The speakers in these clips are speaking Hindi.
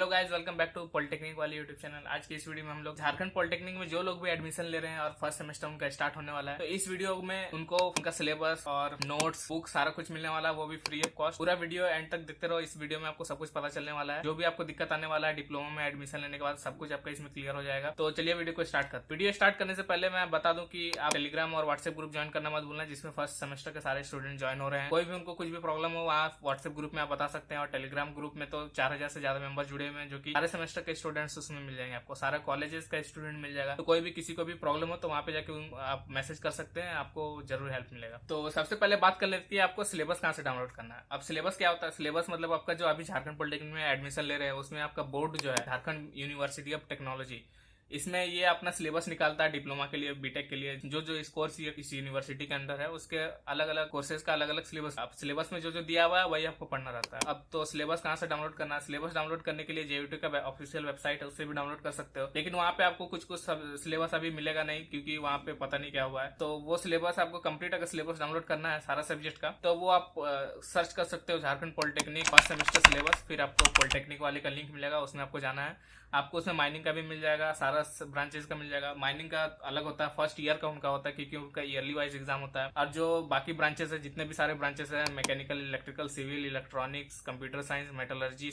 Hello guys, welcome back to polytechnic वाली यूट्यूब चैनल। आज की इस वीडियो में हम लोग झारखंड पॉलिटेक्निक में जो लोग भी एडमिशन ले रहे हैं और फर्स्ट सेमेस्टर उनका स्टार्ट होने वाला है, तो इस वीडियो में उनको उनका सिलेबस और नोट्स, बुक सारा कुछ मिलने वाला है, वो भी फ्री ऑफ कॉस्ट। पूरा वीडियो एंड तक देखते रहो। इस वीडियो में आपको सब कुछ पता चलने वाला है। जो भी आपको दिक्कत आने वाला है डिप्लोमा में एडमिशन लेने के बाद, सब कुछ आपका इसमें क्लियर हो जाएगा। तो चलिए वीडियो को स्टार्ट कर। वीडियो स्टार्ट करने से पहले मैं बता दूं कि आप टेलीग्राम और व्हाट्सएप ग्रुप ज्वाइन करना मत भूलना, जिसमें फर्स्ट सेमेस्टर के सारे स्टूडेंट ज्वाइन हो रहे हैं। कोई भी उनको कुछ भी प्रॉब्लम हो, वहाँ व्हाट्सएप ग्रुप में आप बता सकते हैं। और टेलीग्राम ग्रुप में तो 4000 से ज्यादा मेंबर जुड़े हुए हैं, जो कि सारे सेमेस्टर के स्टूडेंट्स उसमें मिल जाएंगे आपको। सारा कॉलेजेस का स्टूडेंट मिल जाएगा। तो कोई भी किसी को भी प्रॉब्लम हो तो वहाँ पे जाके आप मैसेज कर सकते हैं, आपको जरूर हेल्प मिलेगा। तो सबसे पहले बात कर लेते हैं आपको सिलेबस कहाँ से डाउनलोड करना है। अब सिलेबस क्या होता है? सिलेबस मतलब आपका जो अभी झारखंड पॉलिटेक्निक में एडमिशन ले रहे हैं, उसमें आपका बोर्ड जो है झारखंड यूनिवर्सिटी ऑफ टेक्नोलॉजी, इसमें ये अपना सिलेबस निकालता है डिप्लोमा के लिए, बीटेक के लिए। जो जो इस कोर्स इस यूनिवर्सिटी के अंदर है, उसके अलग अलग कोर्सेज का अलग अलग सिलेबस। अब सिलेबस में जो जो दिया हुआ है वही आपको पढ़ना रहता है। अब तो सिलेबस कहाँ से डाउनलोड करना है? सिलेबस डाउनलोड करने के लिए जेयूटी का ऑफिशियल वेबसाइट है, उससे भी डाउनलोड कर सकते हो। लेकिन वहाँ पे आपको कुछ सिलेबस अभी मिलेगा नहीं, क्योंकि वहाँ पे पता नहीं क्या हुआ है। तो वो सिलेबस आपको कंप्लीट अगर सिलेबस डाउनलोड करना है सारा सब्जेक्ट का, तो वो आप सर्च कर सकते हो Jharkhand polytechnic first semester syllabus. फिर आपको पॉलिटेक्निक वाले का लिंक मिलेगा, उसमें आपको जाना है। आपको उसमें माइनिंग का भी मिल जाएगा, सारा ब्रांचेस का मिल जाएगा। माइनिंग का अलग होता है, फर्स्ट ईयर का उनका होता है, क्योंकि उनका ईयरली वाइज एग्जाम होता है। और जो बाकी ब्रांचेस है, जितने भी सारे ब्रांचेस है, mechanical, electrical, civil, electronics, computer science, metallurgy,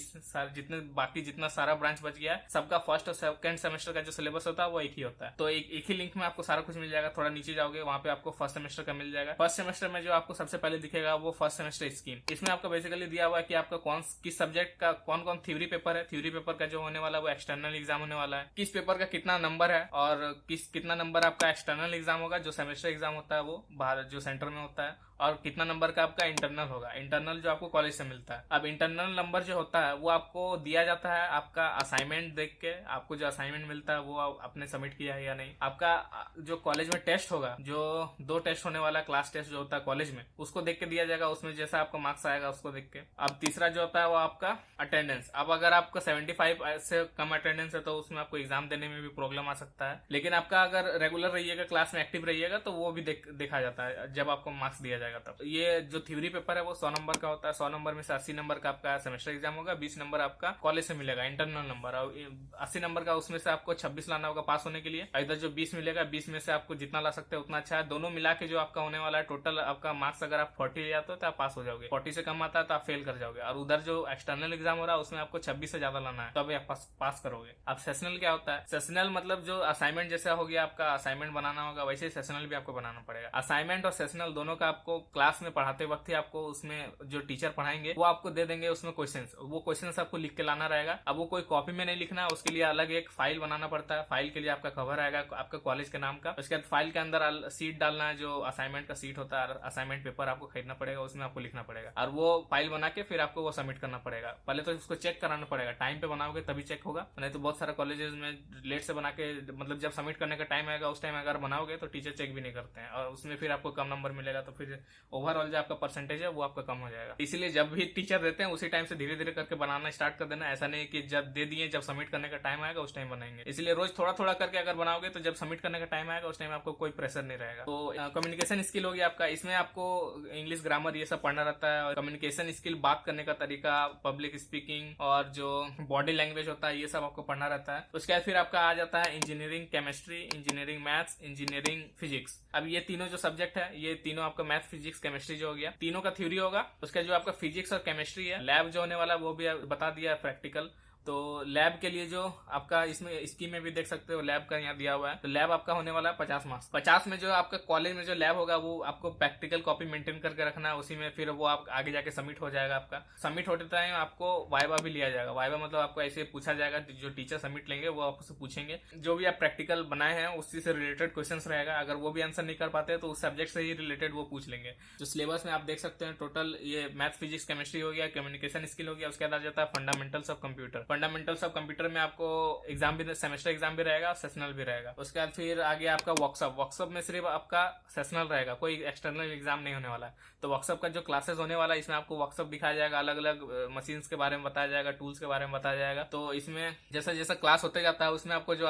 जितना सारा ब्रांच बच गया है, सबका फर्स्ट और सेकंड सेमेस्टर का जो सिलेबस होता है वो एक ही होता है। तो एक ही लिंक में आपको सारा कुछ मिल जाएगा। थोड़ा नीचे जाओगे, वहाँ पे आपको फर्स्ट सेमेस्टर का मिल जाएगा। फर्स्ट सेमेस्टर में जो आपको सबसे पहले दिखेगा वो फर्स्ट सेमेस्टर स्कीम। इसमें आपको बेसिकली दिया हुआ है कि आपका किस सब्जेक्ट का कौन कौन थ्योरी पेपर है। थ्योरी पेपर का जो होने वाला है वो एक्सटर्नल एग्जाम होने वाला है। किस पेपर का कितना नंबर है और कितना नंबर आपका एक्सटर्नल एग्जाम होगा। जो सेमेस्टर एग्जाम होता है वो बाहर जो सेंटर में होता है। और कितना नंबर का आपका इंटरनल होगा, इंटरनल जो आपको कॉलेज से मिलता है। अब इंटरनल नंबर जो होता है वो आपको दिया जाता है आपका असाइनमेंट देख के। आपको जो असाइनमेंट मिलता है वो आपने सबमिट किया है या नहीं। आपका जो कॉलेज में टेस्ट होगा, जो 2 टेस्ट होने वाला क्लास टेस्ट जो होता है कॉलेज में, उसको देख के दिया जाएगा। उसमें जैसा आपका मार्क्स आएगा उसको देख के। अब तीसरा जो होता है वो आपका अटेंडेंस। अब अगर आपका 75 से कम अटेंडेंस है तो उसमें आपको एग्जाम देने में भी प्रॉब्लम आ सकता है। लेकिन आपका अगर रेगुलर रहिएगा, क्लास में एक्टिव रहिएगा, तो वो भी देखा जाता है जब आपको मार्क्स दिया जाएगा तब। ये जो थ्योरी पेपर है वो 100 नंबर का होता है। 100 नंबर में से 80 नंबर का आपका सेमेस्टर एग्जाम होगा, 20 नंबर आपका कॉलेज से मिलेगा इंटरनल नंबर। और 80 नंबर का उसमें से आपको 26 लाना होगा पास होने के लिए। इधर जो 20 मिलेगा, 20 में से आपको जितना ला सकते हैं उतना अच्छा है। दोनों मिला के जो आपका होने वाला है टोटल आपका मार्क्स, अगर आप 40 ले जाते हो तो आप पास हो जाओगे। 40 से कम आता है तो आप फेल कर जाओगे। और उधर जो एक्सटर्नल एग्जाम हो रहा है उसमें आपको 26 से ज्यादा लाना है, तब आप पास करोगे। अब सेशनल क्या होता है? सेशनल मतलब जो असाइनमेंट जैसा हो गया, आपका असाइनमेंट बनाना होगा, वैसे ही सेशनल भी आपको बनाना पड़ेगा। असाइनमेंट और सेशनल दोनों का आपको क्लास में पढ़ाते वक्त ही आपको उसमें जो टीचर पढ़ाएंगे वो आपको दे देंगे उसमें क्वेश्चंस। वो क्वेश्चंस आपको लिख के लाना रहेगा। अब वो कोई कॉपी में नहीं लिखना है, उसके लिए अलग एक फाइल बनाना पड़ता है। फाइल के लिए आपका कवर आएगा आपका कॉलेज के नाम का। उसके बाद फाइल के अंदर सीट डालना है, जो असाइनमेंट का सीट होता है। असाइनमेंट पेपर आपको खरीदना पड़ेगा, उसमें आपको लिखना पड़ेगा। और वो फाइल बना के फिर आपको वो सबमिट करना पड़ेगा। पहले तो उसको चेक कराना पड़ेगा, टाइम पे बनाओगे तभी चेक होगा। नहीं तो बहुत सारे कॉलेजेस में लेट से बना के, मतलब जब सबमिट करने का टाइम आएगा उस टाइम अगर बनाओगे तो टीचर चेक भी नहीं करते हैं, और उसमें फिर आपको कम नंबर मिलेगा। तो फिर ओवरऑल जो आपका परसेंटेज है वो आपका कम हो जाएगा। इसलिए जब भी टीचर देते हैं उसी टाइम से धीरे धीरे करके बनाना स्टार्ट कर देना। ऐसा नहीं कि जब दे दिए, जब सबमिट करने का टाइम आएगा उस टाइम बनाएंगे। इसलिए रोज थोड़ा थोड़ा करके अगर बनाओगे तो जब सबमिट करने का टाइम आएगा उस टाइम आपको कोई प्रेशर नहीं रहेगा। तो कम्युनिकेशन स्किल होगी आपका। इसमें आपको इंग्लिश, ग्रामर ये सब पढ़ना रहता है। और कम्युनिकेशन स्किल, बात करने का तरीका, पब्लिक स्पीकिंग और जो बॉडी लैंग्वेज होता है, ये सब आपको पढ़ना रहता है। उसके बाद फिर आपका आ जाता है engineering chemistry, engineering maths, engineering physics. अब ये तीनों जो सब्जेक्ट है, ये तीनों आपका मैथ, फिजिक्स, केमिस्ट्री जो हो गया, तीनों का थ्योरी होगा। उसका जो आपका फिजिक्स और केमिस्ट्री है, लैब जो होने वाला वो भी बता दिया है, प्रैक्टिकल। तो लैब के लिए जो आपका इसमें स्कीम में भी देख सकते हो, लैब का यहाँ दिया हुआ है। तो लैब आपका होने वाला है 50 मार्क्स। 50 में जो आपका कॉलेज में जो लैब होगा वो आपको प्रैक्टिकल कॉपी मेंटेन करके रखना है, उसी में फिर वो आप आगे जाके सबमिट हो जाएगा। आपका सबमिट होते टाइम आपको वाइवा भी लिया जाएगा। वाइवा मतलब आपको ऐसे पूछा जाएगा, जो टीचर सबमिट लेंगे वो आपसे पूछेंगे जो भी आप प्रैक्टिकल बनाए हैं उसी से रिलेटेड क्वेश्चन रहेगा। अगर वो भी आंसर नहीं कर पाते तो उस सब्जेक्ट से ही रिलेटेड वो पूछ लेंगे। जो सिलेबस में आप देख सकते हैं टोटल ये मैथ, फिजिक्स, केमिस्ट्री हो गया, कम्युनिकेशन स्किल हो गया। उसके बाद आ जाता है fundamentals of computer. Fundamentals of computer में आपको एग्जाम भी, सेमेस्टर एग्जाम भी रहेगा, सेशनल भी रहेगा। उसके बाद फिर आगे आपका वर्कशॉप। वर्कशॉप में सिर्फ आपका सेशनल रहेगा, कोई एक्सटर्नल एग्जाम नहीं होने वाला है। तो वर्कशॉप का जो क्लासेस होने वाला है, इसमें आपको वर्कशॉप दिखाया जाएगा, अलग अलग मशीन्स के बारे में बताया जाएगा, टूल्स के बारे में बताया जाएगा। तो इसमें जैसा जैसा क्लास होते जाता है उसमें आपको जो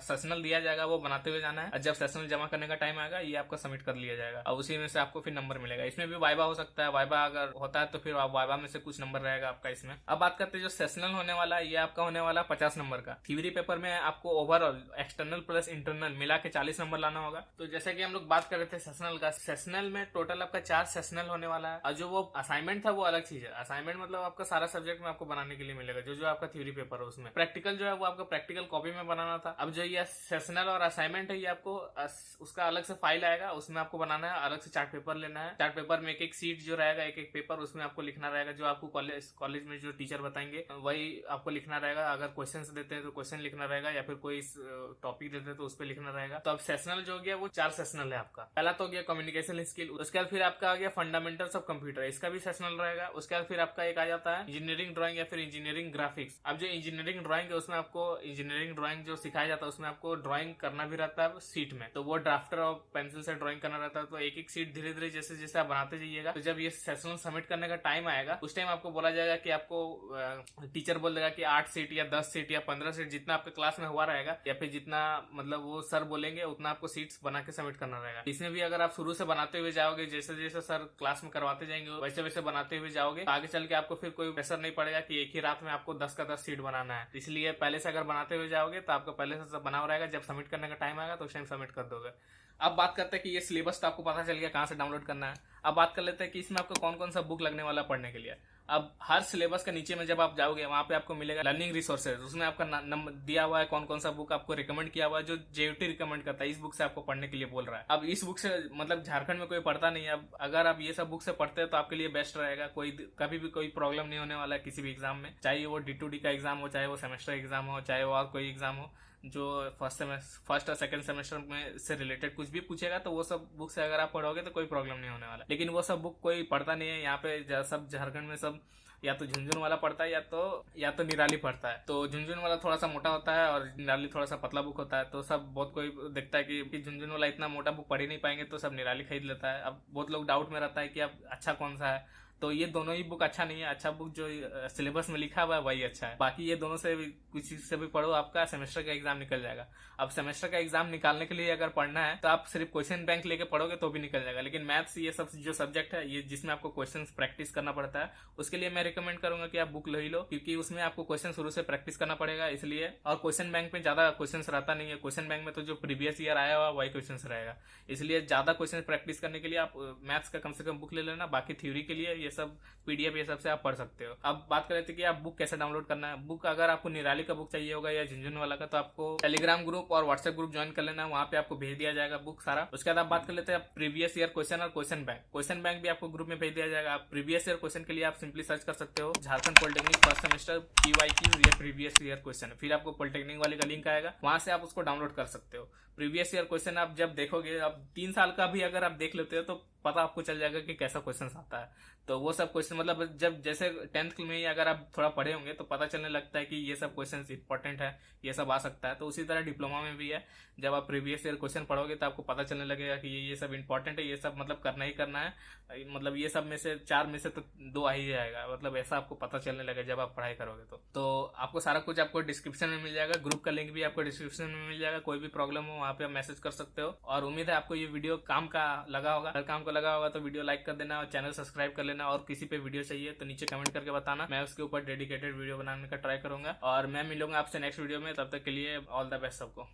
सेशनल दिया जाएगा वो बनाते हुए जाना है। जब सेशनल जमा करने का टाइम आएगा ये आपका सबमिट कर लिया जाएगा और उसी में से आपको फिर नंबर मिलेगा। इसमें भी वाइवा हो सकता है, वाइवा अगर होता है तो फिर वाइवा में से कुछ नंबर रहेगा आपका इसमें। अब बात करते हैं जो सेशनल होने वाला है, ये आपका होने वाला 50 नंबर का। थ्योरी पेपर में आपको ओवरऑल एक्सटर्नल प्लस इंटरनल मिला के 40 नंबर लाना होगा। तो जैसे कि हम लोग बात कर रहे थे सेशनल का, सेशनल में टोटल आपका 4 सेशनल होने वाला है। और जो वो असाइनमेंट था वो अलग चीज है। असाइनमेंट मतलब आपका सारा सब्जेक्ट में आपको बनाने के लिए मिलेगा। जो आपका थ्योरी पेपर है उसमें प्रैक्टिकल जो है वो आपका प्रैक्टिकल कॉपी में बनाना था। अब जो ये सेशनल और असाइनमेंट है ये आपको उसका अलग से फाइल आएगा, उसमें आपको बनाना है, अलग से चार्ट पेपर लेना है। चार्ट पेपर में एक एक सीट जो रहेगा, एक एक पेपर उसमें आपको लिखना रहेगा। जो आपको कॉलेज में जो टीचर बताएंगे वही आपको लिखना रहेगा। अगर क्वेश्चन देते हैं तो क्वेश्चन लिखना रहेगा, या फिर कोई टॉपिक देते हैं तो उस पर लिखना रहेगा। तो अब सेशनल जो हो गया वो 4 सेशनल है आपका। पहला तो हो गया कम्युनिकेशन स्किल, उसके बाद फिर आपका आ गया फंडामेंटल्स ऑफ कंप्यूटर, इसका भी सेशनल रहेगा। उसके बाद फिर आपका एक आ जाता है इंजीनियरिंग ड्राइंग या फिर इंजीनियरिंग ग्राफिक्स। अब जो इंजीनियरिंग ड्राइंग है उसमें आपको इंजीनियरिंग ड्राइंग जो सिखाया जाता है उसमें आपको ड्राइंग करना भी रहता है सीट में। तो वो ड्राफ्टर और पेंसिल से ड्राइंग करना रहता है। तो एक एक सीट धीरे धीरे जैसे जैसे आप बनाते जाइएगा, तो जब ये सेशनल सबमिट करने का टाइम आएगा उस टाइम आपको बोला जाएगा कि आपको टीचर बोल देगा कि 8 सीट या 10 सीट या 15 सीट जितना आपके क्लास में हुआ रहेगा, या फिर जितना मतलब वो सर बोलेंगे उतना आपको सीट्स बना के सबमिट करना रहेगा। इसमें भी अगर आप शुरू से बनाते हुए जाओगे, जैसे जैसे सर क्लास में करवाते जाएंगे वैसे वैसे बनाते हुए जाओगे, तो आगे चल के आपको फिर कोई प्रेशर नहीं पड़ेगा कि एक ही रात में आपको 10 का 10 सीट बनाना है। इसलिए पहले से अगर बनाते हुए जाओगे तो आपका पहले से सब बना रहेगा। जब सबमिट करने का टाइम आएगा तो उस टाइम सबमिट कर दोगे। अब बात करते हैं कि ये सिलेबस तो आपको पता चल गया कहाँ से डाउनलोड करना है। अब बात कर लेते हैं कि इसमें आपको कौन कौन सा बुक लगने वाला पढ़ने के लिए। अब हर सिलेबस के नीचे में जब आप जाओगे वहां पे आपको मिलेगा लर्निंग रिसोर्सेज, उसमें आपका नंबर दिया हुआ है कौन कौन सा बुक आपको रिकमेंड किया हुआ है, जो जेयूटी रिकमेंड करता है इस बुक से आपको पढ़ने के लिए बोल रहा है। अब इस बुक से मतलब झारखंड में कोई पढ़ता नहीं है। अब अगर आप ये सब बुक से पढ़ते हैं तो आपके लिए बेस्ट रहेगा। कोई कभी भी कोई प्रॉब्लम नहीं होने वाला है किसी भी एग्जाम में, चाहे वो D2D का एग्जाम हो, चाहे वो सेमेस्टर एग्जाम हो, चाहे वो और कोई एग्जाम हो जो फर्स्ट और सेकंड सेमेस्टर में से रिलेटेड कुछ भी पूछेगा तो वो सब बुक से अगर आप पढ़ोगे तो कोई प्रॉब्लम नहीं होने वाला। लेकिन वो सब बुक कोई पढ़ता नहीं है यहाँ पे। सब झारखंड में सब या तो झुनझुन वाला पढ़ता है या तो निराली पढ़ता है। तो झुनझुन वाला थोड़ा सा मोटा होता है और निराली थोड़ा सा पतला बुक होता है। तो सब बहुत कोई देखता है कि झुनझुन वाला इतना मोटा बुक पढ़ ही नहीं पाएंगे, तो सब निराली खरीद लेता है। अब बहुत लोग डाउट में रहता है कि अब अच्छा कौन सा है। तो ये दोनों ही बुक अच्छा नहीं है। अच्छा बुक जो सिलेबस में लिखा हुआ है वही अच्छा है। बाकी ये दोनों से कुछ से भी पढ़ो, आपका सेमेस्टर का एग्जाम निकल जाएगा। अब सेमेस्टर का एग्जाम निकालने के लिए अगर पढ़ना है तो आप सिर्फ क्वेश्चन बैंक लेके पढ़ोगे तो भी निकल जाएगा। लेकिन मैथ्स ये सब जो सब्जेक्ट है ये जिसमें आपको क्वेश्चन प्रैक्टिस करना पड़ता है, उसके लिए मैं रिकमेंड करूंगा कि आप बुक ले लो, क्योंकि उसमें आपको क्वेश्चन शुरू से प्रैक्टिस करना पड़ेगा इसलिए। और क्वेश्चन बैंक में ज्यादा क्वेश्चन रहता नहीं है। क्वेश्चन बैंक में तो जो प्रीवियस ईयर आया हुआ वही क्वेश्चन रहेगा। इसलिए ज्यादा क्वेश्चन प्रैक्टिस करने के लिए आप मैथ्स का कम से कम बुक ले लेना। बाकी थ्योरी के लिए ये सब PDF ये सब से आप पढ़ सकते हो। अब बात कर रहे थे कि आप बुक कैसे डाउनलोड करना है। बुक अगर आपको निराली का बुक चाहिए होगा या झुनझुन वाला का, तो आपको टेलीग्राम ग्रुप और व्हाट्सएप ग्रुप ज्वाइन कर लेना, वहां पे आपको भेज दिया जाएगा बुक सारा। उसके बाद आप बात कर लेते हैं प्रीवियस ईयर क्वेश्चन और क्वेश्चन बैंक। क्वेश्चन बैंक भी आपको ग्रुप में भेज दिया जाएगा। आप प्रीवियस ईयर क्वेश्चन के लिए आप सिंपली सर्च कर सकते हो Jharkhand polytechnic first semester PYQ या प्रीवियस ईयर क्वेश्चन, फिर आपको पॉलिटेक्निक वाले का लिंक आएगा, वहां से आप उसको डाउनलोड कर सकते हो। प्रीवियस ईयर क्वेश्चन आप जब देखोगे, अब 3 साल का भी अगर आप देख लेते हो तो पता आपको चल जाएगा कि कैसा क्वेश्चन आता है। तो वो सब क्वेश्चन मतलब जब जैसे 10th में ही अगर आप थोड़ा पढ़े होंगे तो पता चलने लगता है कि ये सब क्वेश्चन इंपॉर्टेंट है, ये सब आ सकता है। तो उसी तरह डिप्लोमा में भी है, जब आप प्रीवियस ईयर क्वेश्चन पढ़ोगे तो आपको पता चलने लगेगा कि ये सब इंपॉर्टेंट है, ये सब मतलब करना ही करना है। मतलब ये सब में से 4 में से तो 2 आ ही जाएगा, मतलब ऐसा आपको पता चलने लगेगा जब आप पढ़ाई करोगे। तो आपको सारा कुछ आपको डिस्क्रिप्शन में मिल जाएगा। ग्रुप का लिंक भी आपको डिस्क्रिप्शन में मिल जाएगा। कोई भी प्रॉब्लम हो वहाँ पे आप मैसेज कर सकते हो। और उम्मीद है आपको ये वीडियो काम का लगा होगा। अगर काम को लगा होगा तो वीडियो लाइक कर देना और चैनल सब्सक्राइब कर लेना। और किसी पे वीडियो चाहिए तो नीचे कमेंट करके बताना, मैं उसके ऊपर डेडिकेटेड वीडियो बनाने का ट्राई करूंगा। और मैं मिलूंगा आपसे नेक्स्ट वीडियो में, तब तक के लिए ऑल द बेस्ट सबको।